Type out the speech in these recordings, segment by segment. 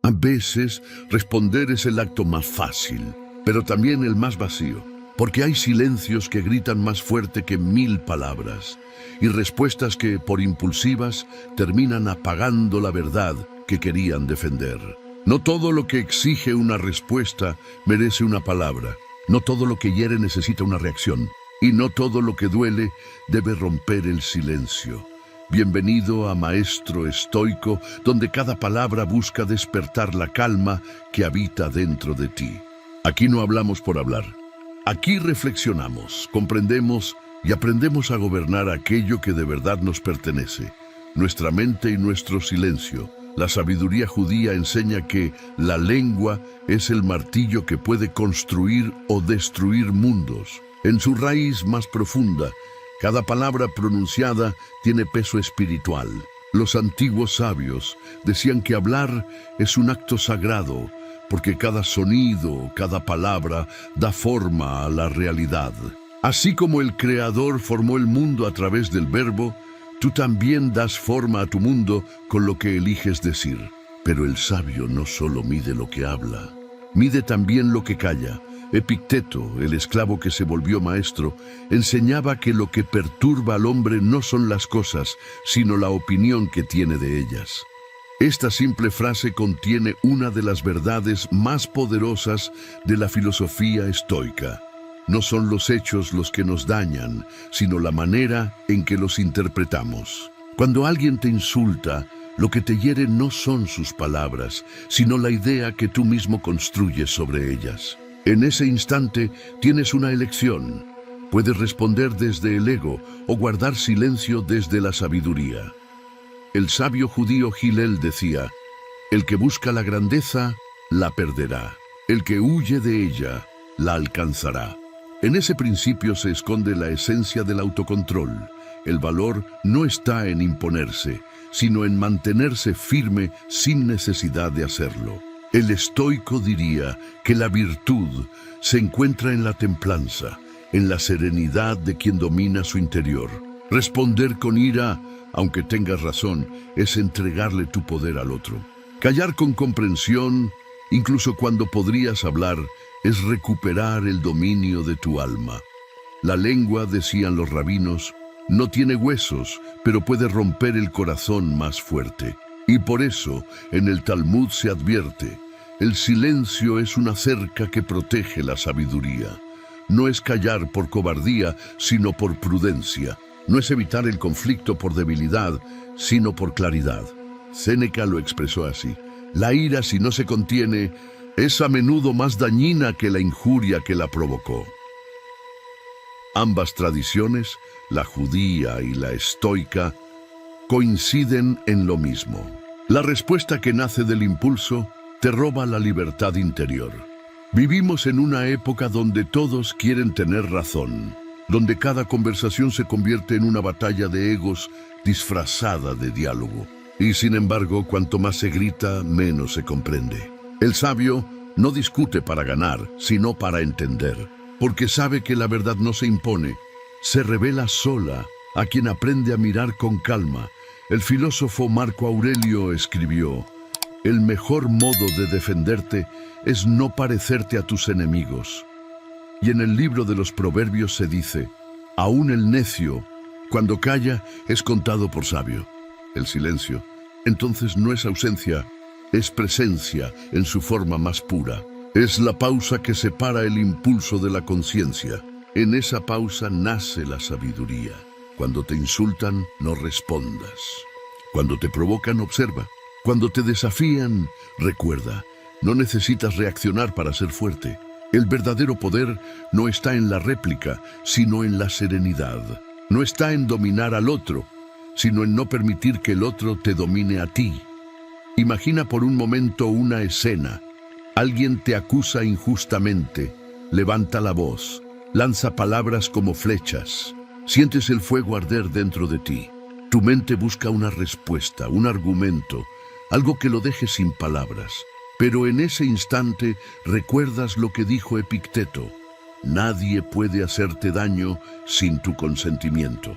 A veces, responder es el acto más fácil, pero también el más vacío, porque hay silencios que gritan más fuerte que 1000 palabras, y respuestas que, por impulsivas, terminan apagando la verdad que querían defender. No todo lo que exige una respuesta merece una palabra. No todo lo que hiere necesita una reacción. Y no todo lo que duele debe romper el silencio. Bienvenido a Maestro Estoico, donde cada palabra busca despertar la calma que habita dentro de ti. Aquí no hablamos por hablar. Aquí reflexionamos, comprendemos y aprendemos a gobernar aquello que de verdad nos pertenece, nuestra mente y nuestro silencio. La sabiduría judía enseña que la lengua es el martillo que puede construir o destruir mundos. En su raíz más profunda, cada palabra pronunciada tiene peso espiritual. Los antiguos sabios decían que hablar es un acto sagrado, porque cada sonido, cada palabra da forma a la realidad. Así como el Creador formó el mundo a través del verbo, tú también das forma a tu mundo con lo que eliges decir. Pero el sabio no solo mide lo que habla, mide también lo que calla. Epicteto, el esclavo que se volvió maestro, enseñaba que lo que perturba al hombre no son las cosas, sino la opinión que tiene de ellas. Esta simple frase contiene una de las verdades más poderosas de la filosofía estoica. No son los hechos los que nos dañan, sino la manera en que los interpretamos. Cuando alguien te insulta, lo que te hiere no son sus palabras, sino la idea que tú mismo construyes sobre ellas. En ese instante tienes una elección. Puedes responder desde el ego o guardar silencio desde la sabiduría. El sabio judío Hillel decía: el que busca la grandeza, la perderá. El que huye de ella, la alcanzará. En ese principio se esconde la esencia del autocontrol. El valor no está en imponerse, sino en mantenerse firme sin necesidad de hacerlo. El estoico diría que la virtud se encuentra en la templanza, en la serenidad de quien domina su interior. Responder con ira, aunque tengas razón, es entregarle tu poder al otro. Callar con comprensión, incluso cuando podrías hablar, es recuperar el dominio de tu alma. La lengua, decían los rabinos, no tiene huesos, pero puede romper el corazón más fuerte. Y por eso, en el Talmud se advierte: el silencio es una cerca que protege la sabiduría. No es callar por cobardía, sino por prudencia. No es evitar el conflicto por debilidad, sino por claridad. Séneca lo expresó así: la ira, si no se contiene, es a menudo más dañina que la injuria que la provocó. Ambas tradiciones, la judía y la estoica, coinciden en lo mismo. La respuesta que nace del impulso te roba la libertad interior. Vivimos en una época donde todos quieren tener razón, donde cada conversación se convierte en una batalla de egos disfrazada de diálogo. Y sin embargo, cuanto más se grita, menos se comprende. El sabio no discute para ganar, sino para entender, porque sabe que la verdad no se impone, se revela sola a quien aprende a mirar con calma. El filósofo Marco Aurelio escribió: el mejor modo de defenderte es no parecerte a tus enemigos. Y en el libro de los Proverbios se dice: aún el necio, cuando calla, es contado por sabio. El silencio, entonces, no es ausencia, es presencia en su forma más pura. Es la pausa que separa el impulso de la conciencia. En esa pausa nace la sabiduría. Cuando te insultan, no respondas. Cuando te provocan, observa. Cuando te desafían, recuerda, no necesitas reaccionar para ser fuerte. El verdadero poder no está en la réplica, sino en la serenidad. No está en dominar al otro, sino en no permitir que el otro te domine a ti. Imagina por un momento una escena. Alguien te acusa injustamente, levanta la voz, lanza palabras como flechas. Sientes el fuego arder dentro de ti. Tu mente busca una respuesta, un argumento, algo que lo deje sin palabras. Pero en ese instante recuerdas lo que dijo Epicteto: nadie puede hacerte daño sin tu consentimiento.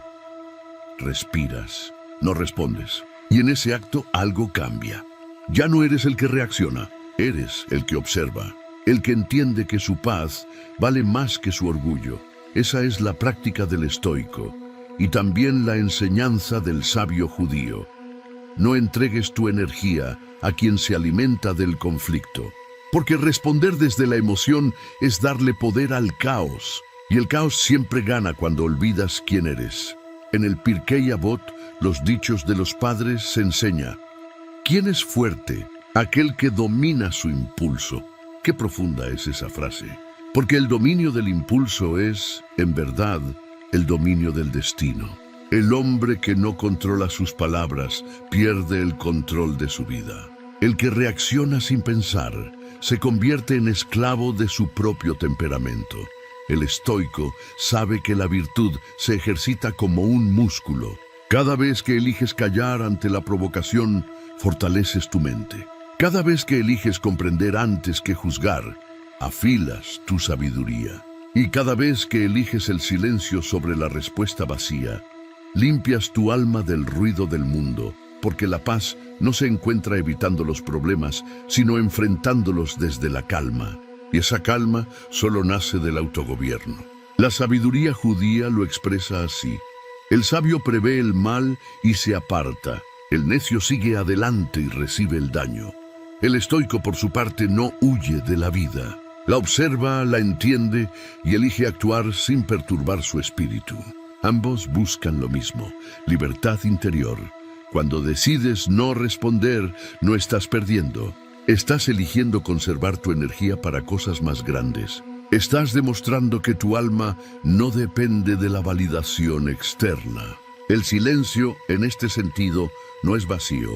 Respiras, no respondes. Y en ese acto algo cambia. Ya no eres el que reacciona, eres el que observa, el que entiende que su paz vale más que su orgullo. Esa es la práctica del estoico y también la enseñanza del sabio judío. No entregues tu energía a quien se alimenta del conflicto, porque responder desde la emoción es darle poder al caos, y el caos siempre gana cuando olvidas quién eres. En el Pirkei Avot, los dichos de los padres se enseña: ¿quién es fuerte? Aquel que domina su impulso. Qué profunda es esa frase, porque el dominio del impulso es, en verdad, el dominio del destino. El hombre que no controla sus palabras pierde el control de su vida. El que reacciona sin pensar se convierte en esclavo de su propio temperamento. El estoico sabe que la virtud se ejercita como un músculo. Cada vez que eliges callar ante la provocación, fortaleces tu mente. Cada vez que eliges comprender antes que juzgar, afilas tu sabiduría. Y cada vez que eliges el silencio sobre la respuesta vacía, limpias tu alma del ruido del mundo, porque la paz no se encuentra evitando los problemas, sino enfrentándolos desde la calma. Y esa calma solo nace del autogobierno. La sabiduría judía lo expresa así: el sabio prevé el mal y se aparta. El necio sigue adelante y recibe el daño. El estoico, por su parte, no huye de la vida. La observa, la entiende y elige actuar sin perturbar su espíritu. Ambos buscan lo mismo: libertad interior. Cuando decides no responder, no estás perdiendo. Estás eligiendo conservar tu energía para cosas más grandes. Estás demostrando que tu alma no depende de la validación externa. El silencio, en este sentido, no es vacío.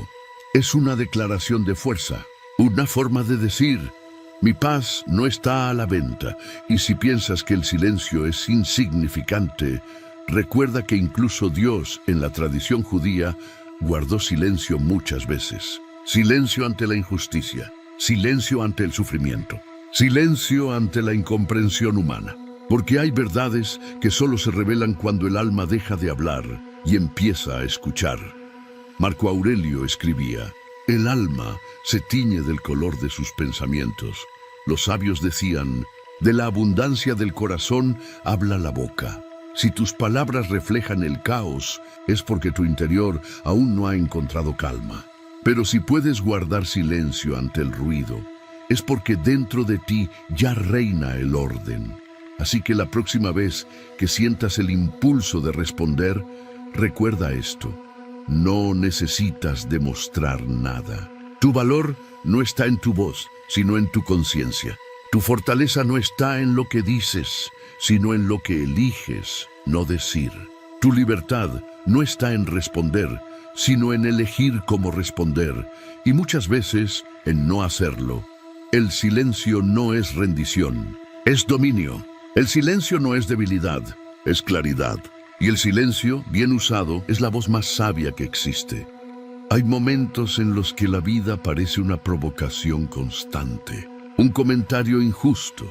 Es una declaración de fuerza, una forma de decir: mi paz no está a la venta. Y si piensas que el silencio es insignificante, recuerda que incluso Dios, en la tradición judía, guardó silencio muchas veces. Silencio ante la injusticia, silencio ante el sufrimiento, silencio ante la incomprensión humana. Porque hay verdades que solo se revelan cuando el alma deja de hablar y empieza a escuchar. Marco Aurelio escribía: el alma se tiñe del color de sus pensamientos. Los sabios decían: de la abundancia del corazón habla la boca. Si tus palabras reflejan el caos, es porque tu interior aún no ha encontrado calma. Pero si puedes guardar silencio ante el ruido, es porque dentro de ti ya reina el orden. Así que la próxima vez que sientas el impulso de responder, recuerda esto: no necesitas demostrar nada. Tu valor no está en tu voz, sino en tu conciencia. Tu fortaleza no está en lo que dices, sino en lo que eliges no decir. Tu libertad no está en responder, sino en elegir cómo responder, y muchas veces en no hacerlo. El silencio no es rendición, es dominio. El silencio no es debilidad, es claridad. Y el silencio, bien usado, es la voz más sabia que existe. Hay momentos en los que la vida parece una provocación constante, un comentario injusto,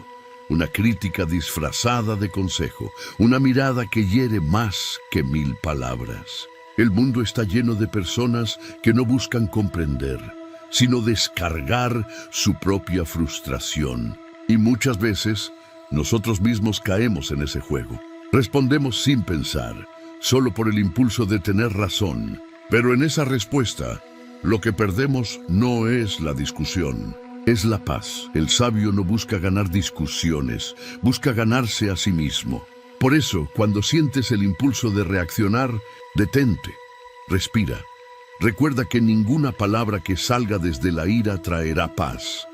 una crítica disfrazada de consejo, una mirada que hiere más que 1000 palabras. El mundo está lleno de personas que no buscan comprender, sino descargar su propia frustración. Y muchas veces nosotros mismos caemos en ese juego. Respondemos sin pensar, solo por el impulso de tener razón. Pero en esa respuesta, lo que perdemos no es la discusión, es la paz. El sabio no busca ganar discusiones, busca ganarse a sí mismo. Por eso, cuando sientes el impulso de reaccionar, detente, respira. Recuerda que ninguna palabra que salga desde la ira traerá paz.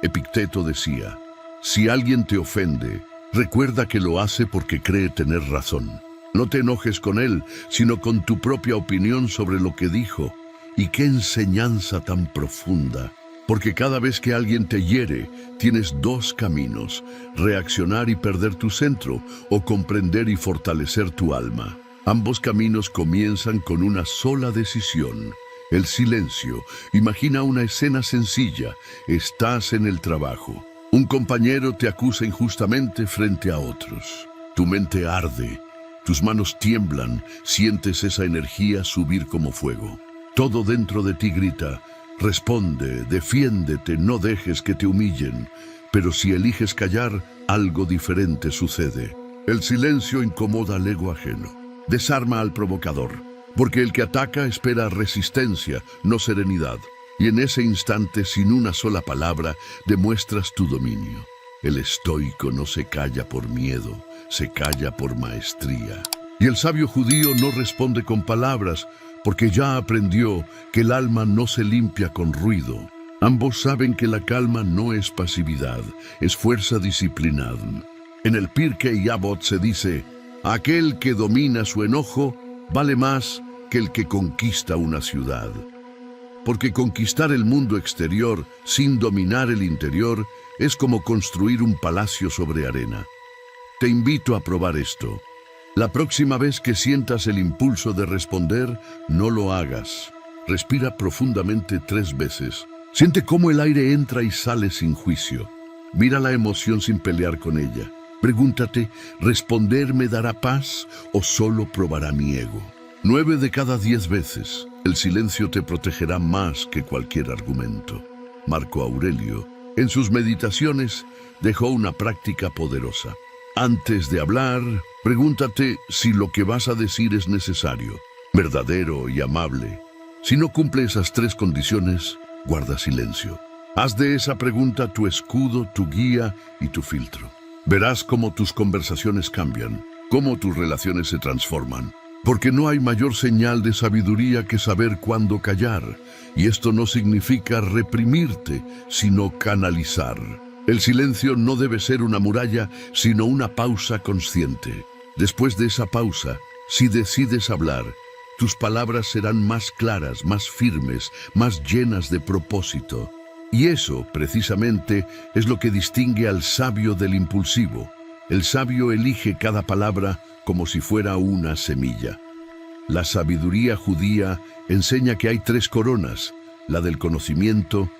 Epicteto decía: si alguien te ofende, recuerda que lo hace porque cree tener razón. No te enojes con él, sino con tu propia opinión sobre lo que dijo. Y qué enseñanza tan profunda. Porque cada vez que alguien te hiere, tienes dos caminos: reaccionar y perder tu centro, o comprender y fortalecer tu alma. Ambos caminos comienzan con una sola decisión: el silencio. Imagina una escena sencilla. Estás en el trabajo. Un compañero te acusa injustamente frente a otros. Tu mente arde, tus manos tiemblan, sientes esa energía subir como fuego. Todo dentro de ti grita: Responde, defiéndete, no dejes que te humillen. Pero si eliges callar, algo diferente sucede. El silencio incomoda al ego ajeno. Desarma al provocador, porque el que ataca espera resistencia, no serenidad. Y en ese instante, sin una sola palabra, demuestras tu dominio. El estoico no se calla por miedo, se calla por maestría. Y el sabio judío no responde con palabras, porque ya aprendió que el alma no se limpia con ruido. Ambos saben que la calma no es pasividad, es fuerza disciplinada. En el Pirkei Avot se dice, aquel que domina su enojo vale más que el que conquista una ciudad. Porque conquistar el mundo exterior sin dominar el interior es como construir un palacio sobre arena. Te invito a probar esto. La próxima vez que sientas el impulso de responder, no lo hagas. Respira profundamente 3 veces. Siente cómo el aire entra y sale sin juicio. Mira la emoción sin pelear con ella. Pregúntate, ¿responder me dará paz o solo probará mi ego? 9 de cada 10 veces, el silencio te protegerá más que cualquier argumento. Marco Aurelio, en sus meditaciones, dejó una práctica poderosa. Antes de hablar, pregúntate si lo que vas a decir es necesario, verdadero y amable. Si no cumple esas 3 condiciones, guarda silencio. Haz de esa pregunta tu escudo, tu guía y tu filtro. Verás cómo tus conversaciones cambian, cómo tus relaciones se transforman. Porque no hay mayor señal de sabiduría que saber cuándo callar. Y esto no significa reprimirte, sino canalizar. El silencio no debe ser una muralla, sino una pausa consciente. Después de esa pausa, si decides hablar, tus palabras serán más claras, más firmes, más llenas de propósito. Y eso, precisamente, es lo que distingue al sabio del impulsivo. El sabio elige cada palabra como si fuera una semilla. La sabiduría judía enseña que hay 3 coronas, la del conocimiento,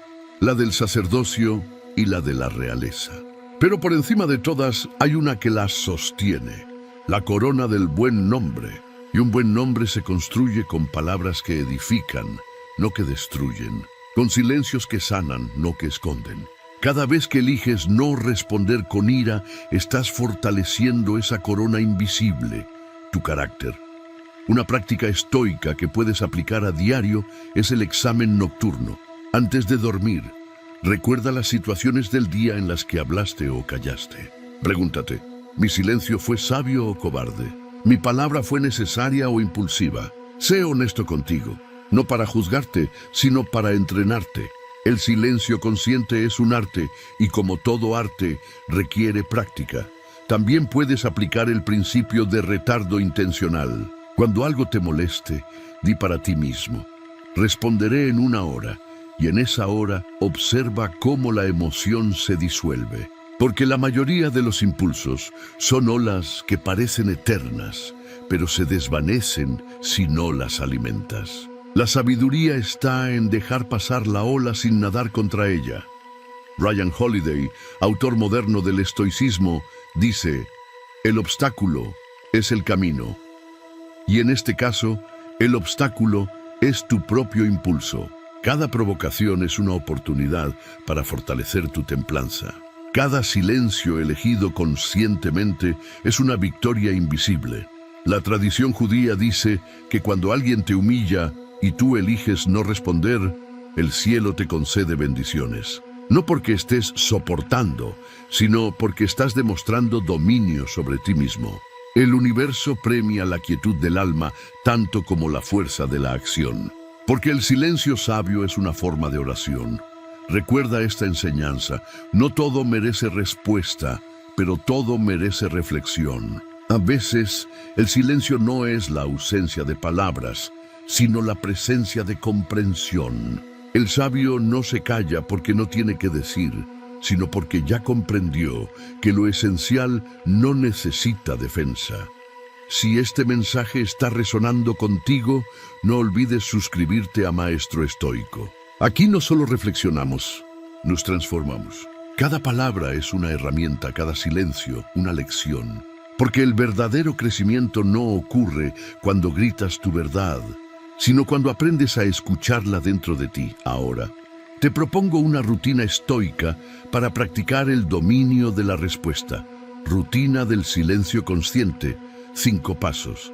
la del sacerdocio y la de la realeza. Pero por encima de todas hay una que las sostiene, la corona del buen nombre. Y un buen nombre se construye con palabras que edifican, no que destruyen, con silencios que sanan, no que esconden. Cada vez que eliges no responder con ira, estás fortaleciendo esa corona invisible, tu carácter. Una práctica estoica que puedes aplicar a diario es el examen nocturno. Antes de dormir, recuerda las situaciones del día en las que hablaste o callaste. Pregúntate, ¿mi silencio fue sabio o cobarde? ¿Mi palabra fue necesaria o impulsiva? Sé honesto contigo, no para juzgarte, sino para entrenarte. El silencio consciente es un arte y como todo arte requiere práctica. También puedes aplicar el principio de retardo intencional. Cuando algo te moleste, di para ti mismo, responderé en 1 hora, y en esa hora observa cómo la emoción se disuelve. Porque la mayoría de los impulsos son olas que parecen eternas, pero se desvanecen si no las alimentas. La sabiduría está en dejar pasar la ola sin nadar contra ella. Ryan Holiday, autor moderno del estoicismo, dice, el obstáculo es el camino. Y en este caso, el obstáculo es tu propio impulso. Cada provocación es una oportunidad para fortalecer tu templanza. Cada silencio elegido conscientemente es una victoria invisible. La tradición judía dice que cuando alguien te humilla y tú eliges no responder, el cielo te concede bendiciones. No porque estés soportando, sino porque estás demostrando dominio sobre ti mismo. El universo premia la quietud del alma tanto como la fuerza de la acción. Porque el silencio sabio es una forma de oración. Recuerda esta enseñanza, no todo merece respuesta, pero todo merece reflexión. A veces, el silencio no es la ausencia de palabras, sino la presencia de comprensión. El sabio no se calla porque no tiene que decir, sino porque ya comprendió que lo esencial no necesita defensa. Si este mensaje está resonando contigo, no olvides suscribirte a Maestro Estoico. Aquí no solo reflexionamos, nos transformamos. Cada palabra es una herramienta, cada silencio una lección. Porque el verdadero crecimiento no ocurre cuando gritas tu verdad, sino cuando aprendes a escucharla dentro de ti. Ahora, te propongo una rutina estoica para practicar el dominio de la respuesta. Rutina del silencio consciente. 5 pasos.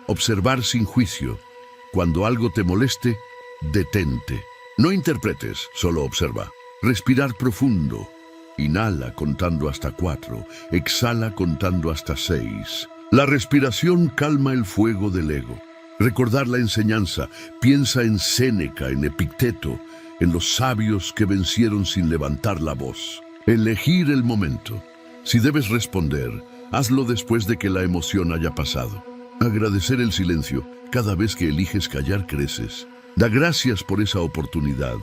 Observar sin juicio. Cuando algo te moleste, detente. No interpretes, solo observa. Respirar profundo. Inhala contando hasta 4. Exhala contando hasta 6. La respiración calma el fuego del ego. Recordar la enseñanza. Piensa en Séneca, en Epicteto, en los sabios que vencieron sin levantar la voz. Elegir el momento. Si debes responder, hazlo después de que la emoción haya pasado. Agradecer el silencio. Cada vez que eliges callar, creces. Da gracias por esa oportunidad.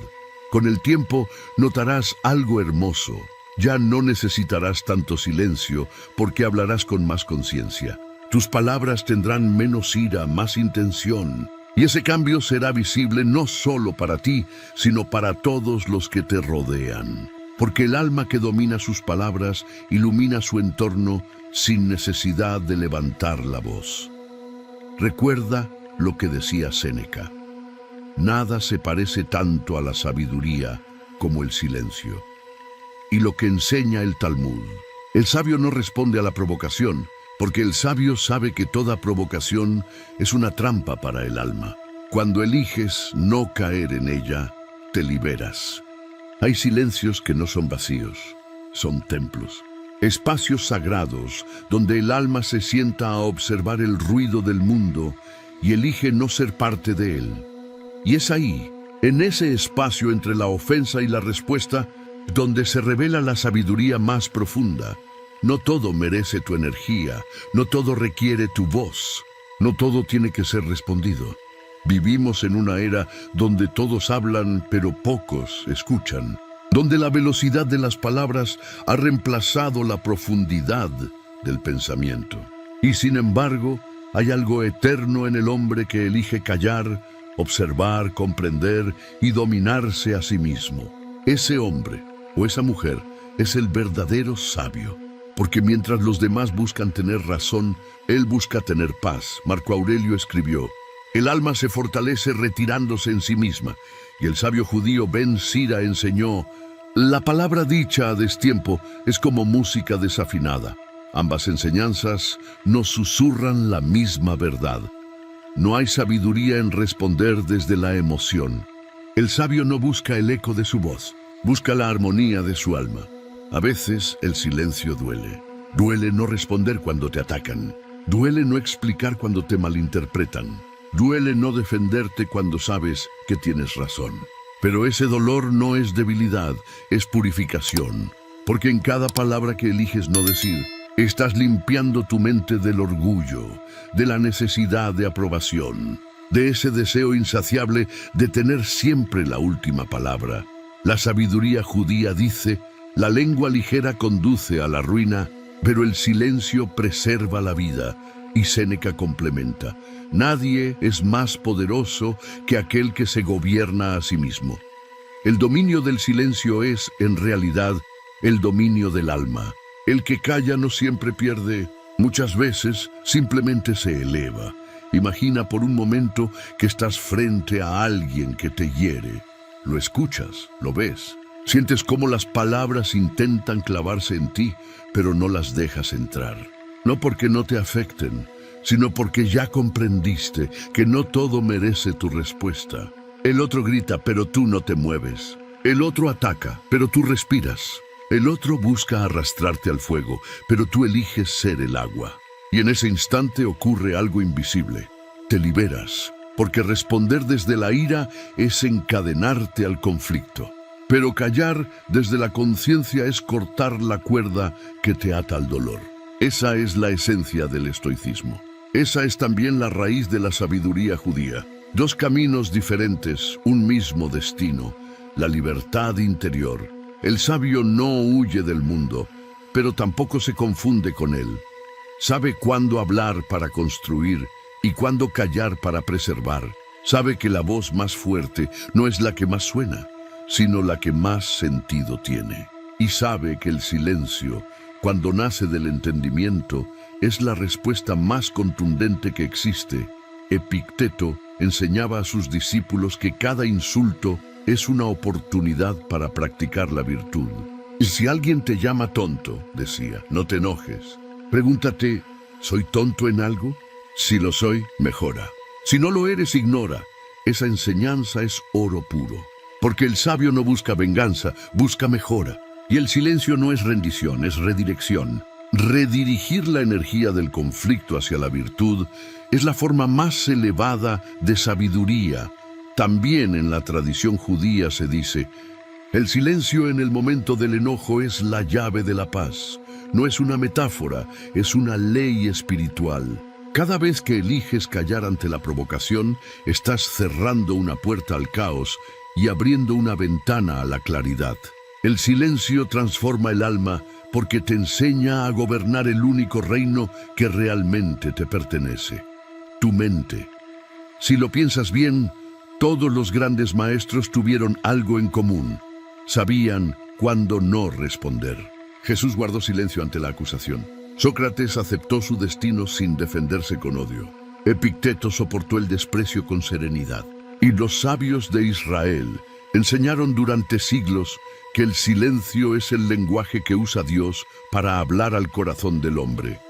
Con el tiempo, notarás algo hermoso. Ya no necesitarás tanto silencio porque hablarás con más conciencia. Tus palabras tendrán menos ira, más intención. Y ese cambio será visible no solo para ti, sino para todos los que te rodean. Porque el alma que domina sus palabras ilumina su entorno sin necesidad de levantar la voz. Recuerda lo que decía Séneca. Nada se parece tanto a la sabiduría como el silencio. Y lo que enseña el Talmud. El sabio no responde a la provocación, porque el sabio sabe que toda provocación es una trampa para el alma. Cuando eliges no caer en ella, te liberas. Hay silencios que no son vacíos, son templos. Espacios sagrados donde el alma se sienta a observar el ruido del mundo y elige no ser parte de él. Y es ahí, en ese espacio entre la ofensa y la respuesta, donde se revela la sabiduría más profunda. No todo merece tu energía, no todo requiere tu voz, no todo tiene que ser respondido. Vivimos en una era donde todos hablan, pero pocos escuchan, donde la velocidad de las palabras ha reemplazado la profundidad del pensamiento. Y sin embargo, hay algo eterno en el hombre que elige callar, observar, comprender y dominarse a sí mismo. Ese hombre o esa mujer es el verdadero sabio, porque mientras los demás buscan tener razón, él busca tener paz. Marco Aurelio escribió: el alma se fortalece retirándose en sí misma, y el sabio judío Ben Sira enseñó: la palabra dicha a destiempo es como música desafinada. Ambas enseñanzas nos susurran la misma verdad. No hay sabiduría en responder desde la emoción. El sabio no busca el eco de su voz, busca la armonía de su alma. A veces el silencio duele. Duele no responder cuando te atacan. Duele no explicar cuando te malinterpretan. Duele no defenderte cuando sabes que tienes razón. Pero ese dolor no es debilidad, es purificación. Porque en cada palabra que eliges no decir, estás limpiando tu mente del orgullo, de la necesidad de aprobación, de ese deseo insaciable de tener siempre la última palabra. La sabiduría judía dice: la lengua ligera conduce a la ruina, pero el silencio preserva la vida. Y Séneca complementa: nadie es más poderoso que aquel que se gobierna a sí mismo. El dominio del silencio es, en realidad, el dominio del alma. El que calla no siempre pierde, muchas veces simplemente se eleva. Imagina por un momento que estás frente a alguien que te hiere. Lo escuchas, lo ves. Sientes cómo las palabras intentan clavarse en ti, pero no las dejas entrar. No porque no te afecten, sino porque ya comprendiste que no todo merece tu respuesta. El otro grita, pero tú no te mueves. El otro ataca, pero tú respiras. El otro busca arrastrarte al fuego, pero tú eliges ser el agua. Y en ese instante ocurre algo invisible. Te liberas, porque responder desde la ira es encadenarte al conflicto. Pero callar desde la conciencia es cortar la cuerda que te ata al dolor. Esa es la esencia del estoicismo. Esa es también la raíz de la sabiduría judía. Dos caminos diferentes, un mismo destino, la libertad interior. El sabio no huye del mundo, pero tampoco se confunde con él. Sabe cuándo hablar para construir y cuándo callar para preservar. Sabe que la voz más fuerte no es la que más suena, sino la que más sentido tiene. Y sabe que el silencio, cuando nace del entendimiento, es la respuesta más contundente que existe Epicteto enseñaba a sus discípulos que cada insulto es una oportunidad para practicar la virtud. Y si alguien te llama tonto, decía, no te enojes. Pregúntate, ¿soy tonto en algo? Si lo soy, mejora. Si no lo eres, ignora. Esa enseñanza es oro puro. Porque el sabio no busca venganza, busca mejora. Y el silencio no es rendición, es redirección. Redirigir la energía del conflicto hacia la virtud es la forma más elevada de sabiduría. También en la tradición judía se dice, el silencio en el momento del enojo es la llave de la paz. No es una metáfora, es una ley espiritual. Cada vez que eliges callar ante la provocación, estás cerrando una puerta al caos y abriendo una ventana a la claridad. El silencio transforma el alma porque te enseña a gobernar el único reino que realmente te pertenece, tu mente. Si lo piensas bien, todos los grandes maestros tuvieron algo en común. Sabían cuándo no responder. Jesús guardó silencio ante la acusación. Sócrates aceptó su destino sin defenderse con odio. Epicteto soportó el desprecio con serenidad. Y los sabios de Israel enseñaron durante siglos que el silencio es el lenguaje que usa Dios para hablar al corazón del hombre.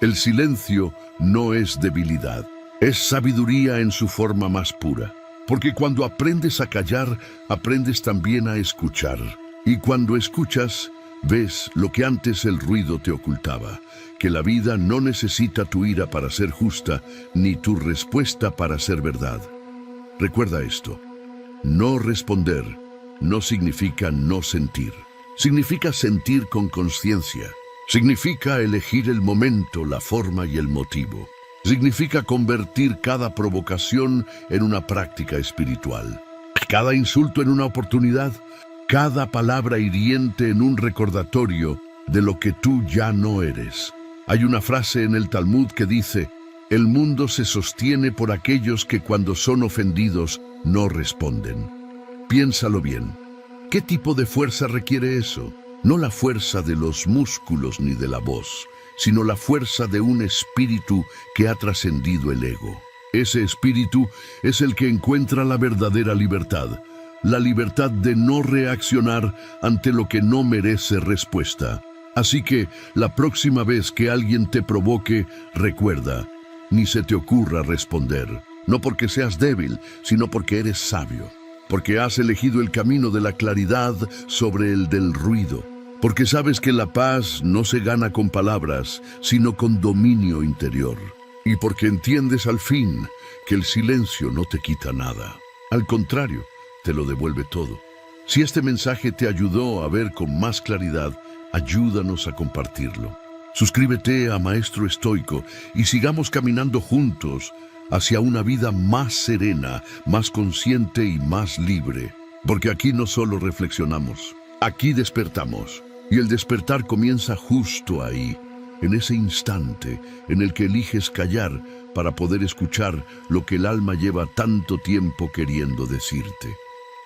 El silencio no es debilidad, es sabiduría en su forma más pura. Porque cuando aprendes a callar, aprendes también a escuchar. Y cuando escuchas, ves lo que antes el ruido te ocultaba, que la vida no necesita tu ira para ser justa, ni tu respuesta para ser verdad. Recuerda esto, no responder no significa no sentir. Significa sentir con conciencia. Significa elegir el momento, la forma y el motivo. Significa convertir cada provocación en una práctica espiritual. Cada insulto en una oportunidad. Cada palabra hiriente en un recordatorio de lo que tú ya no eres. Hay una frase en el Talmud que dice, el mundo se sostiene por aquellos que cuando son ofendidos no responden. Piénsalo bien. ¿Qué tipo de fuerza requiere eso? No la fuerza de los músculos ni de la voz, sino la fuerza de un espíritu que ha trascendido el ego. Ese espíritu es el que encuentra la verdadera libertad. La libertad de no reaccionar ante lo que no merece respuesta. Así que, la próxima vez que alguien te provoque, recuerda, ni se te ocurra responder. No porque seas débil, sino porque eres sabio. Porque has elegido el camino de la claridad sobre el del ruido. Porque sabes que la paz no se gana con palabras, sino con dominio interior. Y porque entiendes al fin que el silencio no te quita nada. Al contrario, te lo devuelve todo. Si este mensaje te ayudó a ver con más claridad, ayúdanos a compartirlo. Suscríbete a Maestro Estoico y sigamos caminando juntos hacia una vida más serena, más consciente y más libre. Porque aquí no solo reflexionamos, aquí despertamos. Y el despertar comienza justo ahí, en ese instante en el que eliges callar para poder escuchar lo que el alma lleva tanto tiempo queriendo decirte.